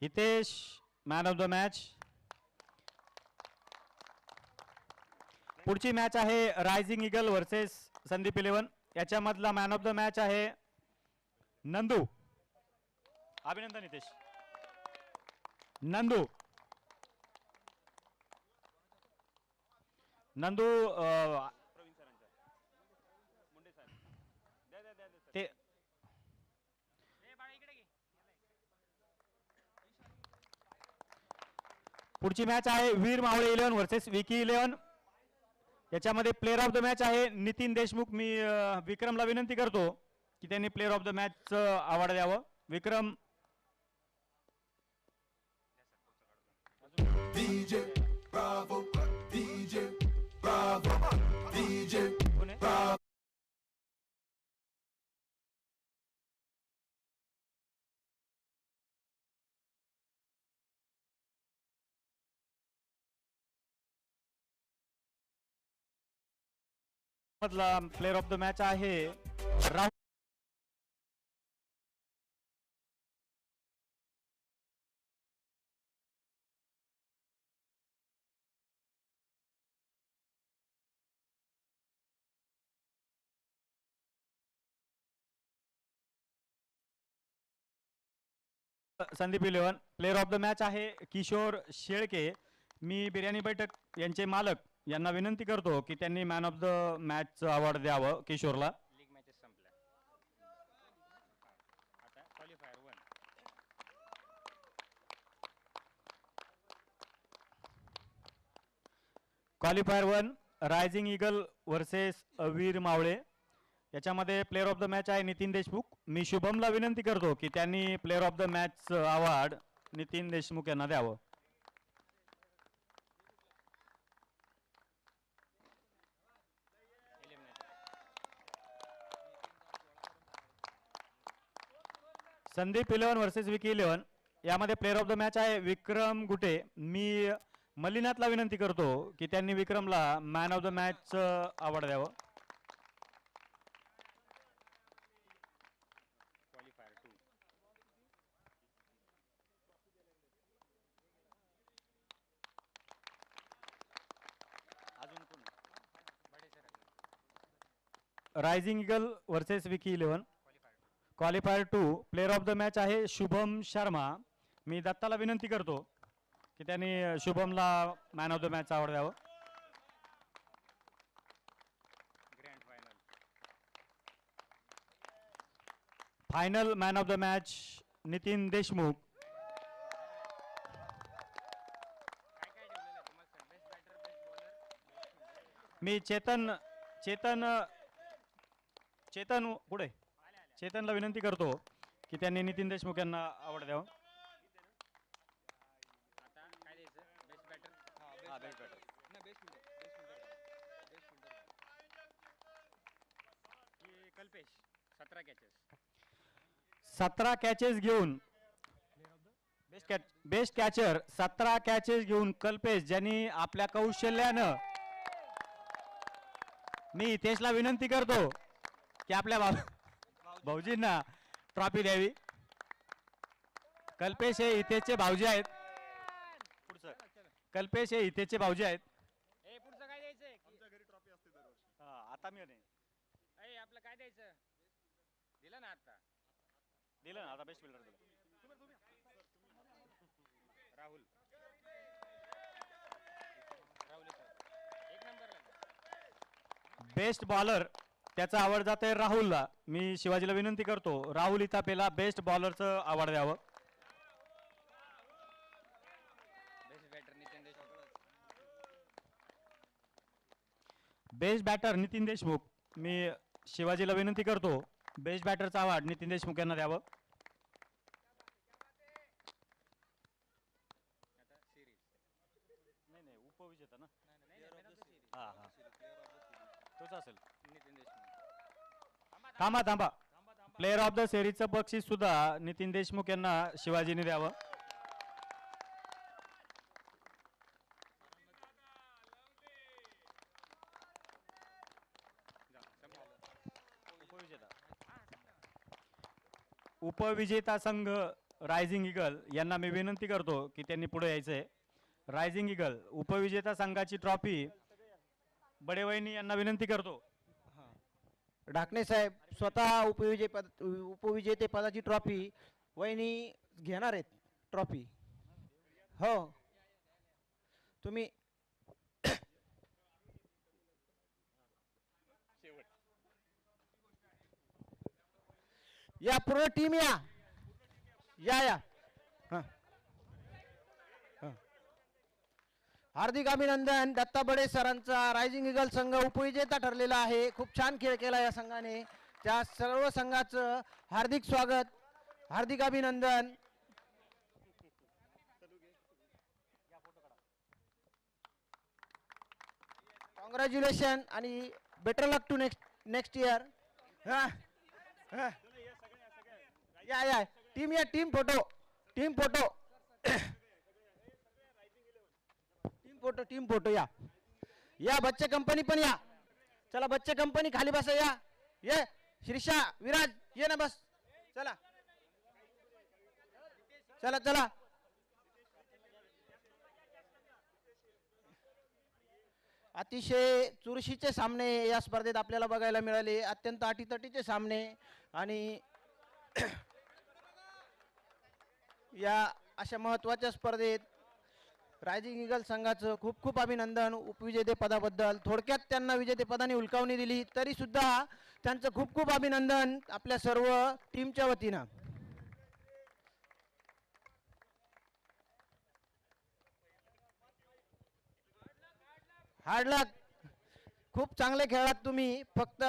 Hitesh man of the match. पुढची match आहे rising eagle versus Sandeep 11. याच्यामधला मॅन ऑफ द मॅच आहे नंदू. अभिनंदन हितेश. नंदू नंदू ते पुढची मॅच आहे वीर मावळे 11 वर्सेस विकी 11. याच्यामध्ये प्लेअर ऑफ द मॅच आहे नितीन देशमुख. मी विक्रमला विनंती करतो की त्यांनी player of the match award द्यावं. विक्रम. DJ Bravo, DJ Bravo, DJ Bravo. मधला प्लेअर ऑफ द मॅच आहे Rahul. Sandeep 11. Player of the match आहे किशोर शेळके. मी बिर्याणी बैठक यांचे मालक यांना विनंती करतो की त्यांनी man of the match award द्यावं किशोरला. लीग मॅचेस संपल्या. आता qualifier 1. Qualifier 1 Rising eagle versus Veer Mavale. याच्यामध्ये प्लेअर ऑफ द मॅच आहे नितीन देशमुख. मी शुभमला विनंती करतो की त्यांनी player of the match award Nitin Deshmukh यांना द्यावं. संदीप 11 वर्सेस विकी 11. यामध्ये प्लेअर ऑफ द मॅच आहे विक्रम गुटे. मी मल्लीनाथला विनंती करतो की त्यांनी विक्रमला man of the match award द्यावं. क्वालिफायर 2. अजून कोण? Bade sir. Rising eagle versus Vicky 11. Qualifier 2 player of the match आहे शुभम शर्मा. मी दत्ताला विनंती करतो की त्यांनी शुभमला man of the match award द्यावं. Grand final. Final man of the match Nitin Deshmukh. काय काय ठेवलेलं आहे तुम्हाला sir? Best batter, best bowler. मी चेतन चेतन चेतन पुढे चेतनला विनंती करतो की त्यांनी नितीन देशमुख यांना अवॉर्ड द्यावं. आता काय द्यायचं? Best batter. हां बेस्ट बॅटर ना बेस्ट की कल्पेश 17 कॅचेस. 17 कॅचेस घेऊन बेस्ट कॅचर 17 कॅचेस घेऊन कल्पेश ज्यांनी आपल्या कौशल्यानं. मी हितेशला विनंती करतो की आपल्या भाऊजींना ट्रॉफी द्यावी. कल्पेश हे हितेशचे भाऊजी आहेत. पुढचं कल्पेश हे हितेशचे भाऊजी आहेत. ए पुढचं काय द्यायचंय? आमच्या घरी ट्रॉफी असते दरवर्षी. आता मी नाही ए आपलं काय द्यायचं? दिलं ना आता. दिलं ना आता बेस्ट बिल्डर दिलं. राहुल. राहुल सर. एक नंबरला. बेस्ट बॉलर त्याचा अवॉर्ड जात आहे राहुलला. मी शिवाजीला विनंती करतो राहुल इथापेला बेस्ट बॉलरचं अवॉर्ड द्यावं. Best batter Nitin Deshmukh. Best batter Nitin Deshmukh. मी शिवाजीला विनंती करतो बेस्ट बॅटरचा अवॉर्ड नितीन देशमुख यांना द्यावं. आता सिरीज. नाही नाही उपविजेता ना. नाही मॅन ऑफ द सिरीज. हां हां तोच असेल. नितीन देशमुख. थांबा थांबा. प्लेअर ऑफ द सिरीजचं बक्षीस सुद्धा नितीन देशमुख यांना शिवाजीने द्यावं. उपविजेता संघ रायझिंग इगल यांना मी विनंती करतो की त्यांनी पुढे यायचं आहे. रायझिंग इगल उपविजेता संघाची ट्रॉफी बडेवहिनी यांना विनंती करतो. ढाकणे साहेब स्वतः उपविजेते पदाची ट्रॉफी वहिनी घेणार आहेत. ट्रॉफी हो तुम्ही या पूर्ण टीम या या या हं. हं. हार्दिक अभिनंदन दत्ता बडे सरांचा. रायझिंग इगल संघ उपविजेता ठरलेला आहे. खूप छान खेळ केला या संघाने. त्या सर्व संघाचं हार्दिक स्वागत, हार्दिक अभिनंदन. कॉंग्रॅच्युलेशन आणि better luck to next year. या या टीम या team photo team photo team photo या या बच्चे कंपनी पण या. चला बच्चे कंपनी खाली बसा. या ये श्रीषा विराज ये ना बस. चला चला चला. अतिशय चुरशीचे सामने या स्पर्धेत आपल्याला बघायला मिळाले. अत्यंत अटीतटीचे सामने आणि या अशा महत्त्वाच्या स्पर्धेत रायझिंग इगल संघाचं खूप खूप अभिनंदन उपविजेतेपदाबद्दल. थोडक्यात त्यांना विजेतेपदाने उलकावणी दिली तरी सुद्धा त्यांचं खूप खूप अभिनंदन आपल्या सर्व टीमच्या वतीनं. हार्ड लक. खूप चांगले खेळलात तुम्ही. फक्त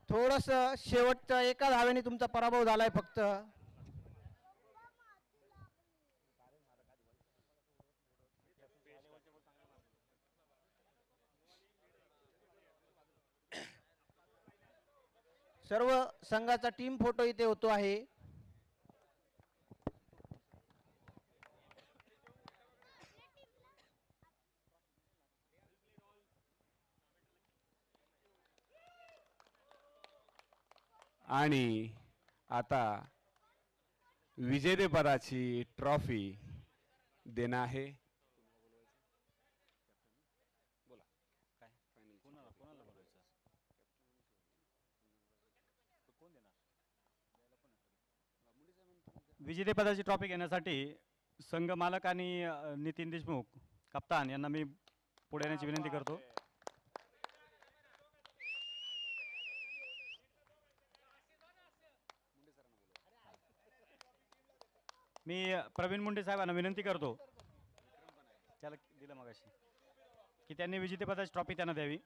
थोडस शेवटच्या एका धावेने तुमचा पराभव झालाय फक्त. सर्व संघाचा टीम फोटो इथे होतो आहे. आणि आता विजेतेपदाची ट्रॉफी देणं आहे. विजेतेपदाची ट्रॉफी घेण्यासाठी संघ मालक आणि नितीन देशमुख कप्तान यांना मी पुढे येण्याची विनंती करतो. मी प्रवीण मुंडे साहेबांना विनंती करतो त्याला दिलं मगाशी की त्यांनी विजेतेपदाची ट्रॉफी त्यांना द्यावी.